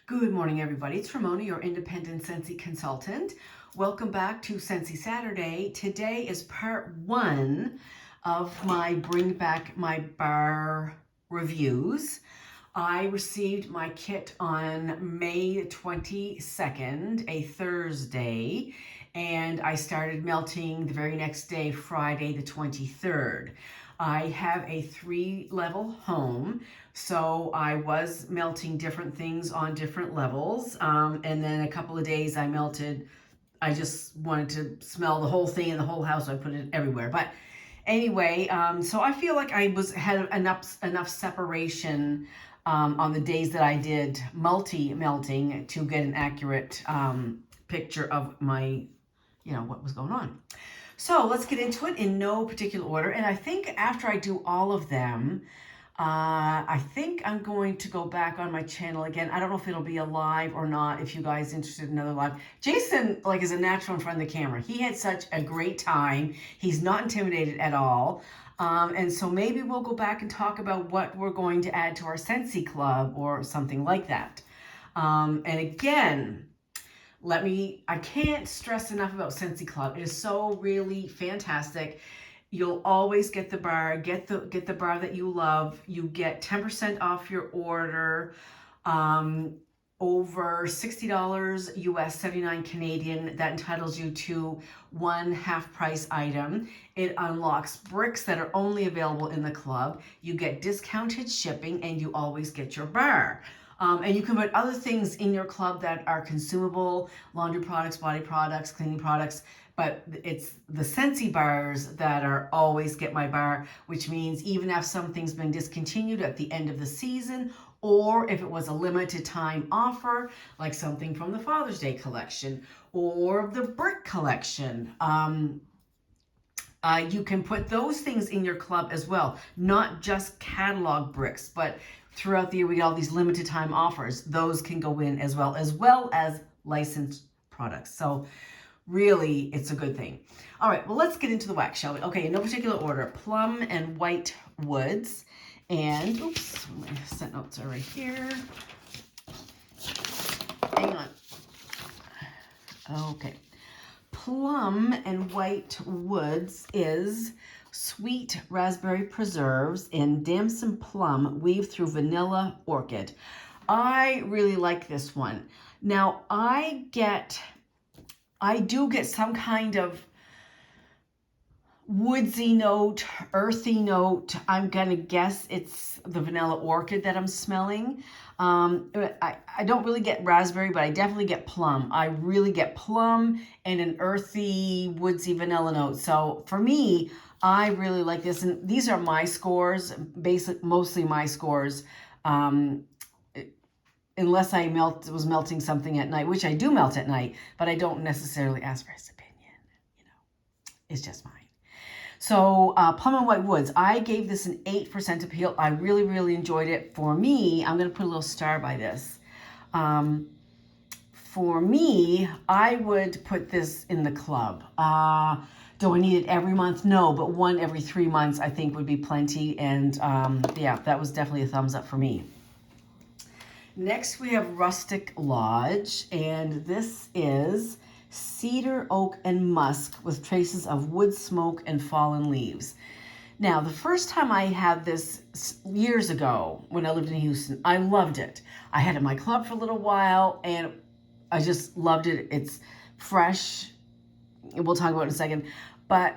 Good morning, everybody. It's Ramona, your independent Scentsy consultant. Welcome back to Scentsy Saturday. Today is part one of my Bring Back My Bar reviews. I received my kit on May 22nd, a Thursday, and I started melting the very next day, Friday the 23rd. I have a 3-level home, so I was melting different things on different levels, and then a couple of days I just wanted to smell the whole thing in the whole house, so I put it everywhere. But anyway, so I feel like I had enough separation on the days that I did multi-melting to get an accurate picture of my, what was going on. So let's get into it in no particular order. And I think after I do all of them, I think I'm going to go back on my channel again. I don't know if it'll be a live or not, if you guys are interested in another live. Jason, is a natural in front of the camera. He had such a great time. He's not intimidated at all. And so maybe we'll go back and talk about what we're going to add to our Scentsy Club or something like that. And again, I can't stress enough about Scentsy Club. It is so really fantastic. You'll always get the bar, get the bar that you love. You get 10% off your order, over $60 US, 79 Canadian. That entitles you to one half-price item. It unlocks bricks that are only available in the club. You get discounted shipping, and you always get your bar. And you can put other things in your club that are consumable, laundry products, body products, cleaning products, but it's the Scentsy bars that are always get my bar, which means even if something's been discontinued at the end of the season, or if it was a limited time offer, like something from the Father's Day collection or the brick collection, you can put those things in your club as well, not just catalog bricks, but throughout the year we get all these limited time offers. Those can go in as well as licensed products. So really, it's a good thing. All right, well, let's get into the wax, shall we? Okay, in no particular order, Plum and White Woods. And, oops, my scent notes are right here. Hang on. Okay. Plum and White Woods is sweet raspberry preserves in damson plum weaved through vanilla orchid. I really like this one. Now, I do get some kind of woodsy note, earthy note. I'm gonna guess it's the vanilla orchid that I'm smelling. I don't really get raspberry, but I definitely get plum. I really get plum and an earthy, woodsy vanilla note. So for me, I really like this. And these are my scores, mostly my scores. Unless I was melting something at night, which I do melt at night, but I don't necessarily ask for his opinion. It's just mine. So Plum and White Woods, I gave this an 8% appeal. I really, really enjoyed it. For me, I'm going to put a little star by this. For me, I would put this in the club. Do I need it every month? No, but one every 3 months I think would be plenty. And yeah, that was definitely a thumbs up for me. Next, we have Rustic Lodge, and this is cedar, oak, and musk with traces of wood smoke and fallen leaves. Now, the first time I had this years ago when I lived in Houston, I loved it. I had it in my club for a little while, and I just loved it. It's fresh. We'll talk about it in a second. But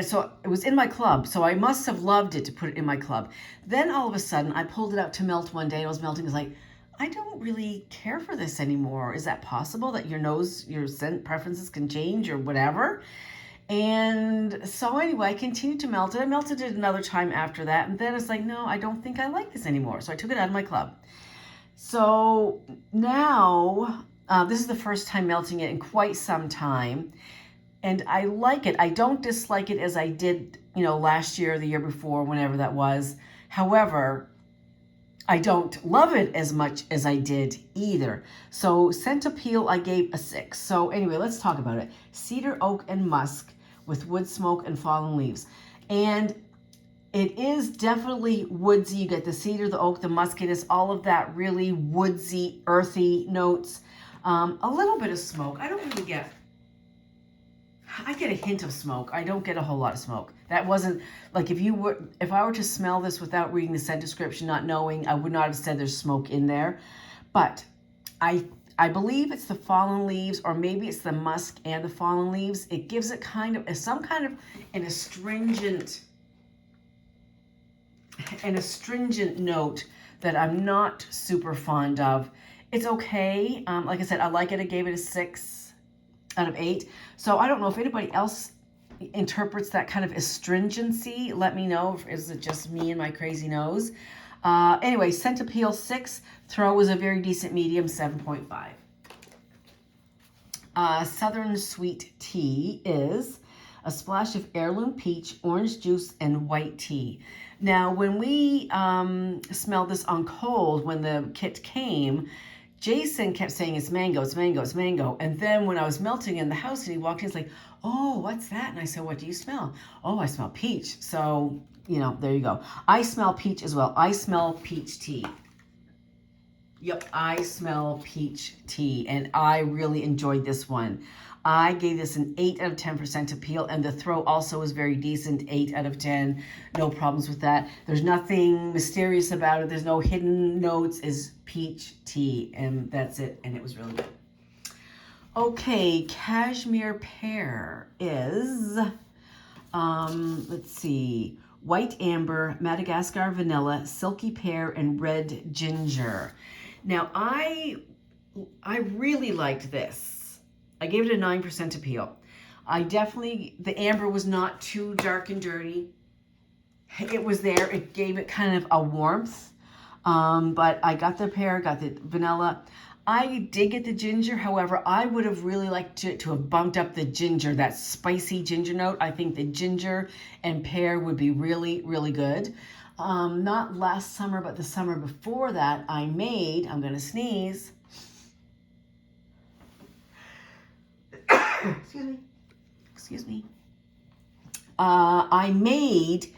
so it was in my club, so I must have loved it to put it in my club. Then all of a sudden, I pulled it out to melt one day, and I was melting. I was like, I don't really care for this anymore. Is that possible that your scent preferences can change or whatever? And so anyway, I continued to melt it. I melted it another time after that, and then it's like, no, I don't think I like this anymore. So I took it out of my club. So now, this is the first time melting it in quite some time. And I like it. I don't dislike it as I did, last year or the year before, whenever that was. However, I don't love it as much as I did either. So scent appeal, I gave a 6. So anyway, let's talk about it. Cedar, oak, and musk with wood smoke and fallen leaves. And It is definitely woodsy. You get the cedar, the oak, the muskiness, all of that really woodsy, earthy notes. A little bit of smoke. I don't really get, I get a hint of smoke. I don't get a whole lot of smoke. That wasn't, like if I were to smell this without reading the scent description, not knowing, I would not have said there's smoke in there. But I believe it's the fallen leaves, or maybe it's the musk and the fallen leaves. It gives it kind of, some kind of an astringent note that I'm not super fond of. It's okay. Like I said, I like it. I gave it a 6 out of 8. So I don't know if anybody else interprets that kind of astringency. Let me know. Is it just me and my crazy nose? Anyway, scent appeal 6. Throw was a very decent medium, 7.5. Southern Sweet Tea is a splash of heirloom peach, orange juice, and white tea. Now, when we smelled this on cold, when the kit came, Jason kept saying it's mango, it's mango, it's mango. And then when I was melting in the house and he walked in, he's like, oh, what's that? And I said, what do you smell? Oh, I smell peach. So, you know, there you go. I smell peach as well. I smell peach tea. Yep, I smell peach tea, and I really enjoyed this one. I gave this an 8 out of 10% appeal, and the throw also was very decent, 8 out of 10. No problems with that. There's nothing mysterious about it. There's no hidden notes. Is peach tea, and that's it, and it was really good. Okay, Cashmere Pear is, let's see, white amber, Madagascar vanilla, silky pear, and red ginger. Now, I really liked this. I gave it a 9% appeal. The amber was not too dark and dirty. It was there. It gave it kind of a warmth. But I got the pear, got the vanilla. I did get the ginger. However, I would have really liked to have bumped up the ginger, that spicy ginger note. I think the ginger and pear would be really, really good. Not last summer, but the summer before that, I'm going to sneeze. Excuse me. I made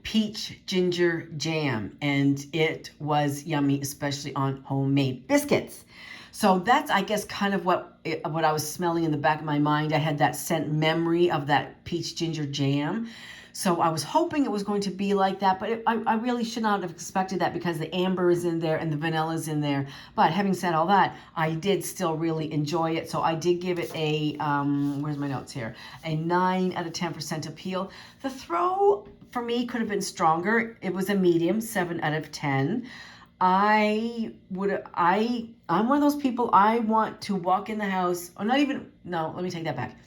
peach ginger jam, and it was yummy, especially on homemade biscuits. So that's, I guess, kind of what I was smelling in the back of my mind. I had that scent memory of that peach ginger jam. So I was hoping it was going to be like that, but I really should not have expected that because the amber is in there and the vanilla is in there. But having said all that, I did still really enjoy it. So I did give it a, where's my notes here? A 9 out of 10% appeal. The throw for me could have been stronger. It was a medium, 7 out of 10. I'm one of those people, I want to walk in the house, or not even, no, let me take that back.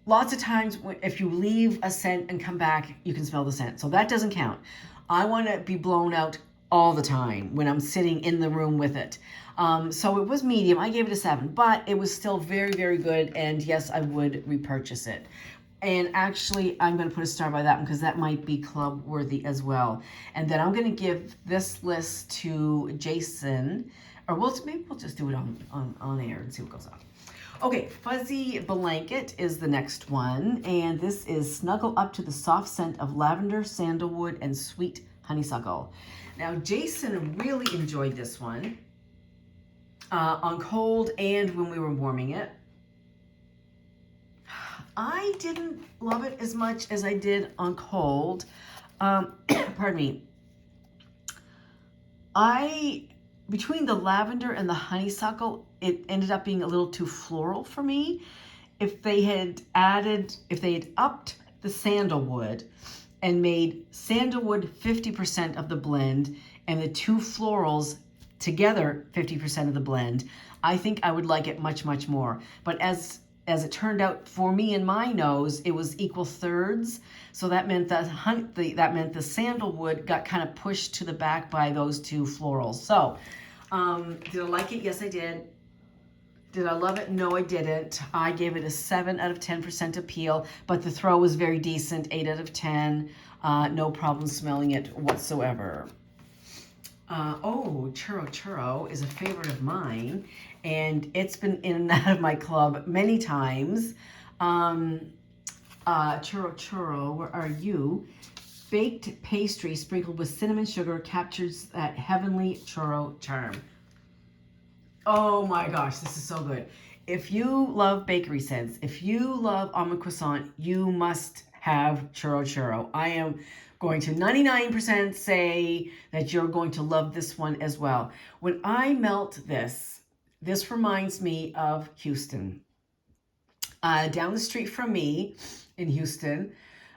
Lots of times, if you leave a scent and come back, you can smell the scent. So that doesn't count. I want to be blown out all the time when I'm sitting in the room with it. So it was medium. I gave it a 7, but it was still very, very good. And yes, I would repurchase it. And actually, I'm going to put a star by that one because that might be club worthy as well. And then I'm going to give this list to Jason, or maybe we'll just do it on air and see what goes on. Okay, Fuzzy Blanket is the next one, and this is Snuggle Up to the soft scent of lavender, sandalwood, and sweet honeysuckle. Now, Jason really enjoyed this one on cold and when we were warming it. I didn't love it as much as I did on cold. Pardon me. Between the lavender and the honeysuckle, it ended up being a little too floral for me. If they had upped the sandalwood and made sandalwood 50% of the blend and the two florals together 50% of the blend, I think I would like it much, much more. But as it turned out for me and my nose, it was equal thirds. So that meant the sandalwood got kind of pushed to the back by those two florals. So did I like it? Yes, I did. Did I love it? No, I didn't. I gave it a 7 out of 10% appeal, but the throw was very decent, 8 out of 10. No problem smelling it whatsoever. Churro is a favorite of mine, and it's been in and out of my club many times. Churro, where are you? baked pastry sprinkled with cinnamon sugar captures that heavenly churro charm. Oh my gosh, this is so good. If you love bakery scents, if you love almond croissant, you must have churro. I am going to 99% say that you're going to love this one as well. When I melt this reminds me of Houston. Down the street from me in Houston,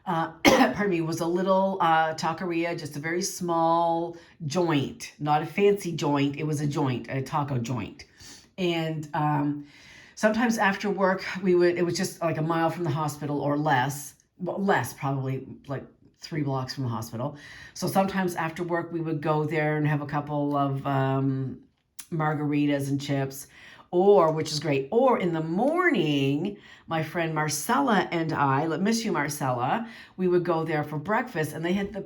pardon me, was a little taqueria, just a very small joint, not a fancy joint. It was a joint, a taco joint. And sometimes after work, it was just like a mile from the hospital or less, well, less probably like 3 blocks from the hospital. So sometimes after work, we would go there and have a couple of margaritas and chips, or, which is great, or in the morning, my friend Marcella and I miss you, Marcella, we would go there for breakfast, and they had the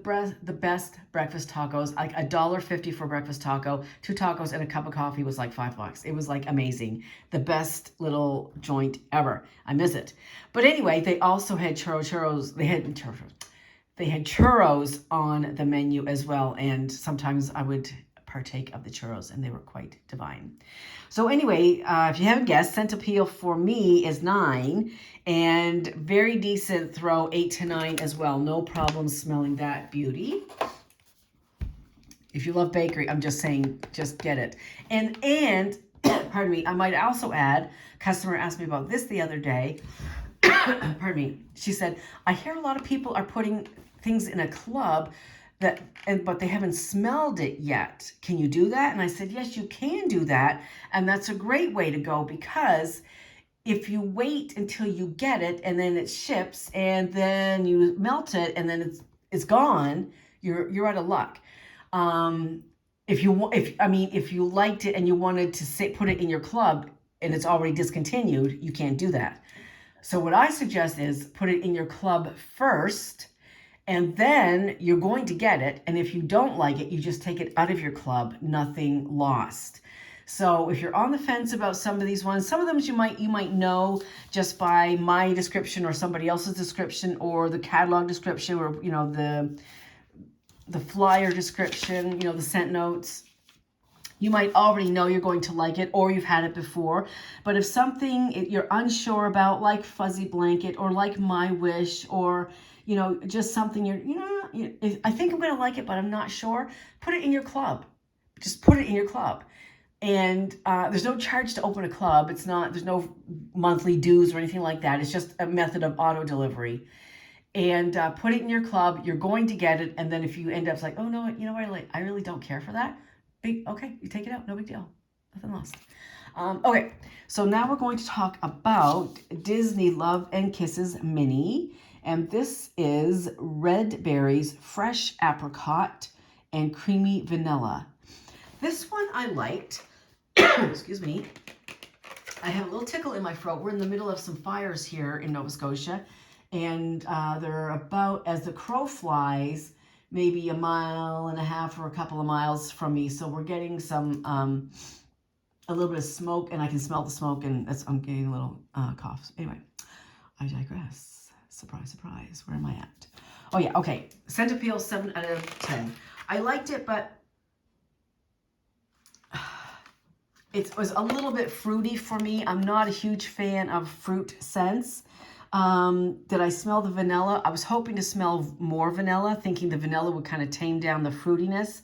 best breakfast tacos, like $1.50 for a breakfast taco. 2 tacos and a cup of coffee was like $5. It was like amazing. The best little joint ever. I miss it. But anyway, they also had churros. They had churros on the menu as well, and sometimes I would partake of the churros, and they were quite divine. So anyway, if you haven't guessed, scent appeal for me is 9, and very decent throw, 8 to 9 as well. No problem smelling that beauty. If you love bakery, I'm just saying, just get it. And pardon me, I might also add, customer asked me about this the other day. Pardon me. She said, I hear a lot of people are putting things in a club but they haven't smelled it yet. Can you do that? And I said, yes, you can do that. And that's a great way to go, because if you wait until you get it and then it ships and then you melt it and then it's gone, you're out of luck. If you liked it and you wanted to put it in your club and it's already discontinued, you can't do that. So what I suggest is put it in your club first, and then you're going to get it. And if you don't like it, you just take it out of your club. Nothing lost. So if you're on the fence about some of these ones, some of them you might know just by my description or somebody else's description or the catalog description, or the flyer description, the scent notes. You might already know you're going to like it, or you've had it before. But if something you're unsure about, like Fuzzy Blanket or like My Wish, or just something I think I'm going to like it, but I'm not sure, put it in your club. Just put it in your club. And there's no charge to open a club. There's no monthly dues or anything like that. It's just a method of auto delivery. And put it in your club. You're going to get it. And then if you end up like, oh no, what, I really don't care for that. Okay, you take it out. No big deal. Nothing lost. Okay, so now we're going to talk about Disney Love and Kisses Mini. And this is red berries, fresh apricot, and creamy vanilla. This one I liked. Excuse me. I have a little tickle in my throat. We're in the middle of some fires here in Nova Scotia. And they're about, as the crow flies, maybe 1.5 miles or a couple of miles from me. So we're getting some, a little bit of smoke, and I can smell the smoke, and I'm getting a little cough. Anyway, I digress. Surprise, surprise. Where am I at? Oh, yeah. Okay. Scent appeal, 7 out of 10. I liked it, but it was a little bit fruity for me. I'm not a huge fan of fruit scents. Did I smell the vanilla? I was hoping to smell more vanilla, thinking the vanilla would kind of tame down the fruitiness,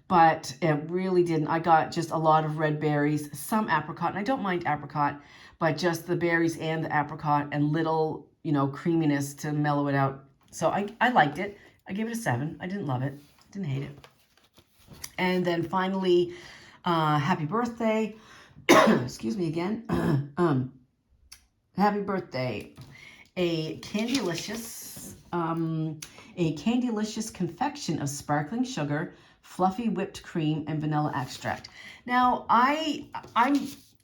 but it really didn't. I got just a lot of red berries, some apricot, and I don't mind apricot, but just the berries and the apricot and little, creaminess to mellow it out. So I liked it. I gave it a 7. I didn't love it. Didn't hate it. And then finally, happy birthday. Excuse me again. Happy birthday. A Candylicious confection of sparkling sugar, fluffy whipped cream, and vanilla extract. Now,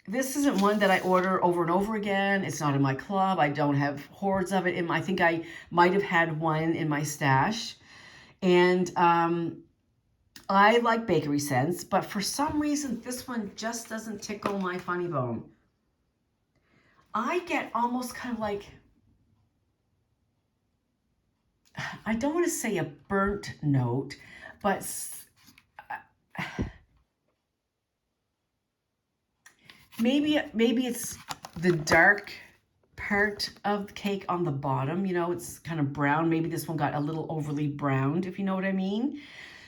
this isn't one that I order over and over again. It's not in my club. I don't have hordes of it. I think I might have had one in my stash. And I like bakery scents, but for some reason, this one just doesn't tickle my funny bone. I get almost kind of like, I don't want to say a burnt note, but maybe it's the dark part of the cake on the bottom. You know, it's kind of brown. Maybe this one got a little overly browned, if you know what I mean.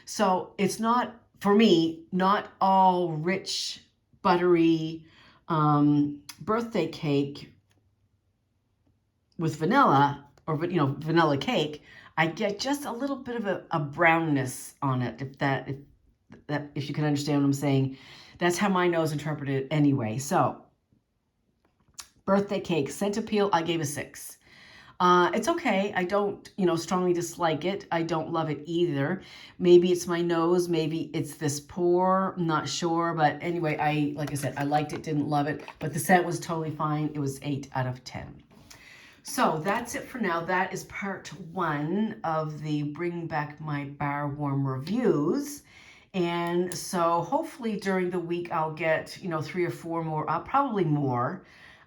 So it's not, for me, not all rich, buttery birthday cake with vanilla, or vanilla cake. I get just a little bit of a brownness on it, if you can understand what I'm saying. That's how my nose interpreted it anyway. So birthday cake, scent appeal, I gave a 6. It's okay. I don't, strongly dislike it. I don't love it either. Maybe it's my nose. Maybe it's this pour. I'm not sure. But anyway, like I said, I liked it, didn't love it. But the scent was totally fine. It was 8 out of 10. So that's it for now. That is part 1 of the Bring Back My Bar Warm reviews. And so hopefully during the week I'll get, 3 or 4 more, probably more.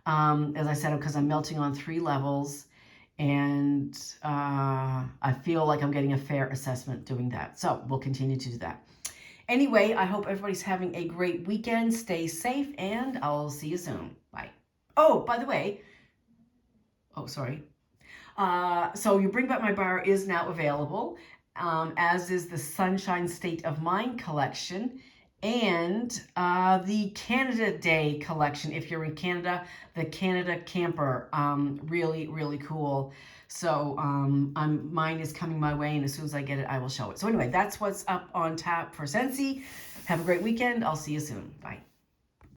As I said, because I'm melting on 3 levels. And I feel like I'm getting a fair assessment doing that. So we'll continue to do that. Anyway, I hope everybody's having a great weekend. Stay safe, and I'll see you soon. Bye. Oh, by the way, sorry. So your Bring Back My Bar is now available, as is the Sunshine State of Mind collection and the Canada Day collection. If you're in Canada, the Canada Camper, really, really cool. So mine is coming my way, and as soon as I get it, I will show it. So anyway, that's what's up on tap for Scentsy. Have a great weekend. I'll see you soon. Bye.